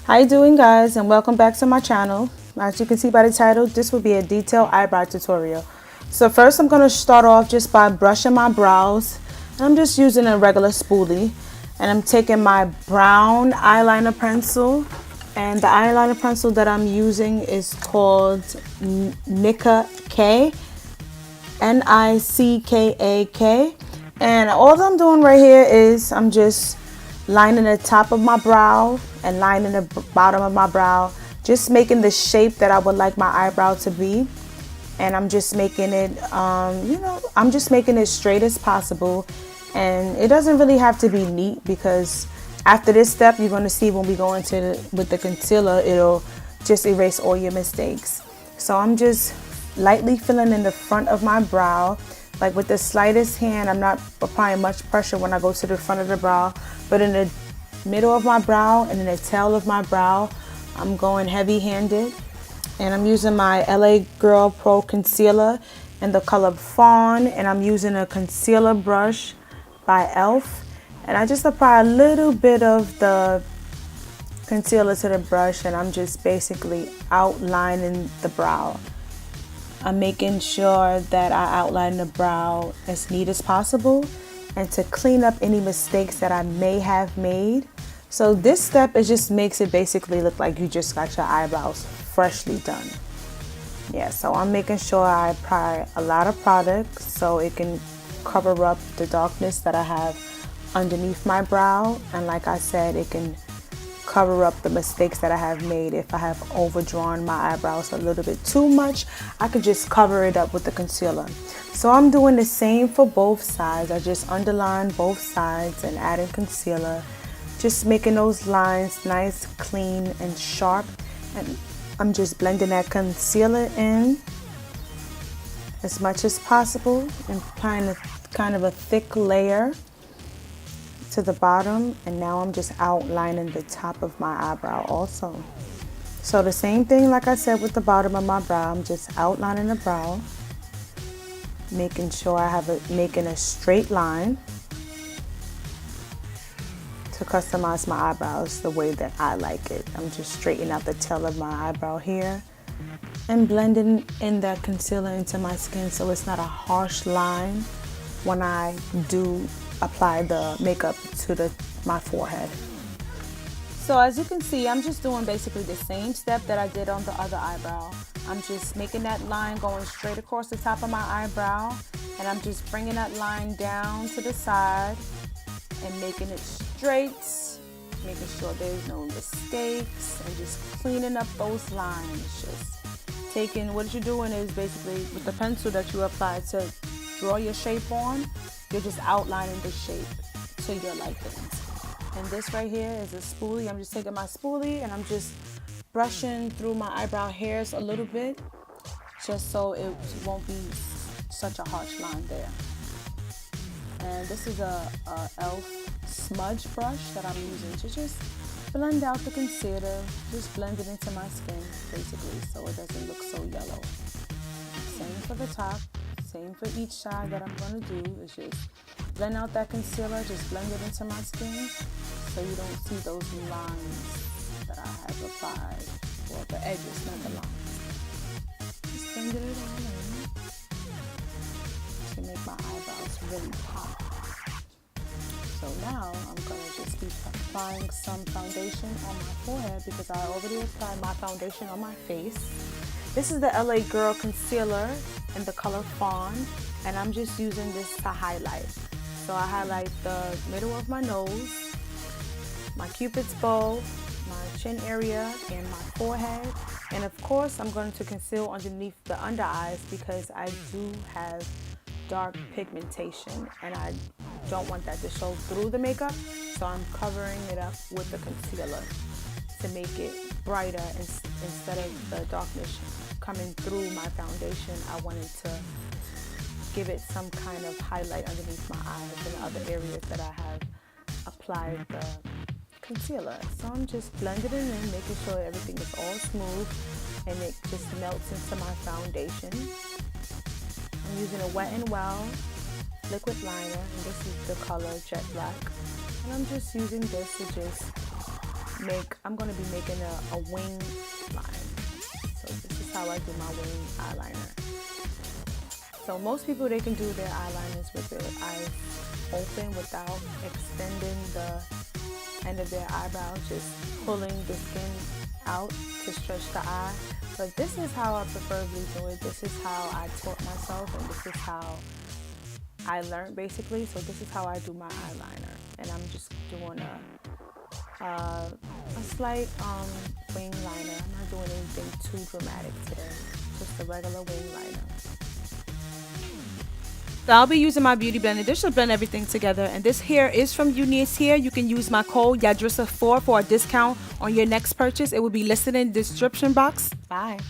How you doing, guys, and welcome back to my channel. As you can see by the title, this will be a detailed eyebrow tutorial. So first I'm going to start off just by brushing my brows. I'm just using a regular spoolie, and I'm taking my brown eyeliner pencil, and the eyeliner pencil that I'm using is called Nicka K, Nickak. And all I'm doing right here is I'm just lining the top of my brow and lining the bottom of my brow, just making the shape that I would like my eyebrow to be. And I'm just making it, I'm just making it straight as possible. And it doesn't really have to be neat, because after this step, you're going to see when we go into with the concealer, it'll just erase all your mistakes. So I'm just lightly filling in the front of my brow, like with the slightest hand. I'm not applying much pressure when I go to the front of the brow, but in the middle of my brow and in the tail of my brow, I'm going heavy-handed. And I'm using my LA Girl Pro Concealer in the color Fawn, and I'm using a concealer brush by e.l.f. And I just apply a little bit of the concealer to the brush, and I'm just basically outlining the brow. I'm making sure that I outline the brow as neat as possible and to clean up any mistakes that I may have made. So this step, it just makes it basically look like you just got your eyebrows freshly done. Yeah, so I'm making sure I apply a lot of product so it can cover up the darkness that I have underneath my brow. And like I said, it can cover up the mistakes that I have made. If I have overdrawn my eyebrows a little bit too much, I could just cover it up with the concealer. So I'm doing the same for both sides. I just underline both sides and adding concealer, just making those lines nice, clean, and sharp. And I'm just blending that concealer in as much as possible and applying a kind of a thick layer to the bottom. And now I'm just outlining the top of my eyebrow also. So the same thing like I said with the bottom of my brow, I'm just outlining the brow, making sure I have making a straight line to customize my eyebrows the way that I like it. I'm just straightening out the tail of my eyebrow here and blending in that concealer into my skin so it's not a harsh line when I do apply the makeup to my forehead. So as you can see, I'm just doing basically the same step that I did on the other eyebrow. I'm just making that line going straight across the top of my eyebrow, and I'm just bringing that line down to the side and making it straight, making sure there's no mistakes, and just cleaning up those lines. Just taking, what you're doing is basically with the pencil that you apply to draw your shape on, you're just outlining the shape to your likings. And this right here is a spoolie. I'm just taking my spoolie and I'm just brushing through my eyebrow hairs a little bit, just so it won't be such a harsh line there. And this is a e.l.f. smudge brush that I'm using to just blend out the concealer, just blend it into my skin basically so it doesn't look so yellow. Same for the top, same for each side that I'm going to do, is just blend out that concealer, just blend it into my skin so you don't see those lines that I have applied, or the edges, not the lines. Just blend it all in to make my eyebrows really pop. So now I'm going to just be applying some foundation on my forehead because I already applied my foundation on my face. This is the LA Girl Concealer in the color Fawn, and I'm just using this to highlight. So I highlight the middle of my nose, my cupid's bow, my chin area, and my forehead. And of course, I'm going to conceal underneath the under eyes because I do have dark pigmentation and I don't want that to show through the makeup. So I'm covering it up with the concealer to make it brighter. Instead of the darkness coming through my foundation, I wanted to give it some kind of highlight underneath my eyes and other areas that I have applied the concealer. So I'm just blending it in, making sure everything is all smooth and it just melts into my foundation. I'm using a Wet n Well liquid liner, and this is the color Jet Black. And I'm just using this to just I'm gonna be making a wing line. So this is how I do my wing eyeliner. So most people, they can do their eyeliners with their eyes open without extending the end of their eyebrow, just pulling the skin out to stretch the eye. But this is how I preferably do it. This is how I taught myself, and this is how I learned basically. So this is how I do my eyeliner, and I'm just doing a slight wing liner. I'm not doing anything too dramatic today, just a regular wing liner. So I'll be using my beauty blender. This should blend everything together. And this hair is from Eunice Hair. You can use my code Yaa'drissa4 for a discount on your next purchase. It will be listed in the description box. Bye.